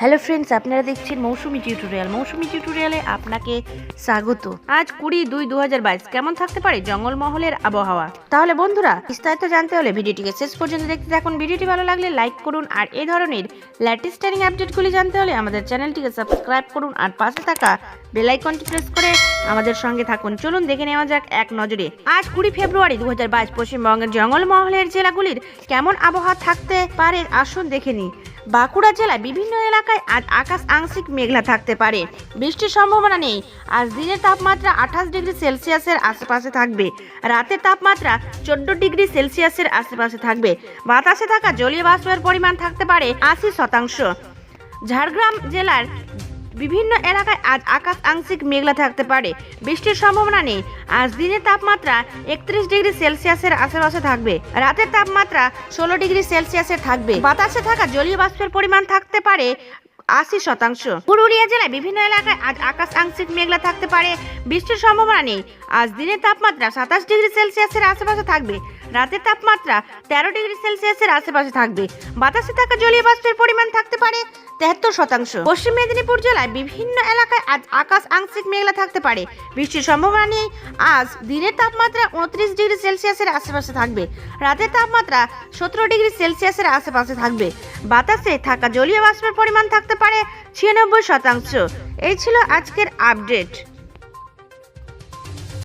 Hello friends, আপনারা দেখছেন মৌসুমি টিউটোরিয়ালে আপনাকে স্বাগত। আজ 20/2/2022 কেমন থাকতে পারে জঙ্গলমহলের আবহাওয়া। তাহলে বন্ধুরা, বিস্তারিত জানতে হলে ভিডিওটিকে শেষ পর্যন্ত দেখতে থাকুন। ভিডিওটি ভালো লাগলে লাইক করুন, আর এই ধরনের লেটেস্ট ট্রেনিং আপডেটগুলি জানতে হলে আমাদের চ্যানেলটিকে সাবস্ক্রাইব করুন, আর পাশে থাকা বেল আইকনটি প্রেস করে আমাদের সঙ্গে থাকুন। চলুন দেখে নেওয়া যাক এক নজরে। আজ 20 ফেব্রুয়ারি 2022 পশ্চিমবঙ্গের জঙ্গলমহলের জেলাগুলির কেমন আবহাওয়া থাকতে পারে আসুন দেখে নিই। বাঁকুড়া জেলায় বিভিন্ন এলাকায় আজ আকাশ আংশিক মেঘলা থাকতে পারে, বৃষ্টির সম্ভাবনা নেই। আজ দিনের তাপমাত্রা 28 ডিগ্রি সেলসিয়াসের আশেপাশে থাকবে, রাতের তাপমাত্রা 14 ডিগ্রি সেলসিয়াসের আশেপাশে থাকবে। বাতাসে থাকা জলীয় বাষ্পের পরিমাণ থাকতে পারে 80%। ঝাড়গ্রাম জেলার বিভিন্ন এলাকায় আজ আকাশ আংশিক মেঘলা থাকতে পারে, বৃষ্টির সম্ভাবনা নেই। আজ দিনের তাপমাত্রা 31 ডিগ্রি সেলসিয়াসের আশেপাশে থাকবে, রাতের তাপমাত্রা 16 ডিগ্রি সেলসিয়াসের থাকবে। বাতাসে থাকা জলীয় বাষ্পের পরিমাণ থাকতে পারে 80%। পুরুলিয়া জেলায় বিভিন্ন এলাকায় আজ আকাশ আংশিক মেঘলা থাকতে পারে, বৃষ্টির সম্ভাবনা নেই। আজ দিনের তাপমাত্রা 27 ডিগ্রি সেলসিয়াসের আশেপাশে থাকবে, রাতের তাপমাত্রা 13 ডিগ্রি সেলসিয়াসের আশেপাশে থাকবে। বাতাসে থাকা জলীয় বাষ্পের পরিমাণ থাকতে পারে 73%। পশ্চিম মেদিনীপুর জেলায় বিভিন্ন এলাকায় আজ আকাশ আংশিক মেঘলা থাকতে পারে, বৃষ্টির সম্ভাবনা নেই। আজ দিনের তাপমাত্রা 29 ডিগ্রি সেলসিয়াসের আশেপাশে থাকবে, রাতের তাপমাত্রা 17 ডিগ্রি সেলসিয়াসের আশেপাশে থাকবে। বাতাসে থাকা জলীয় বাষ্পের পরিমাণ থাকতে পারে 96%। এই ছিল আজকের আপডেট।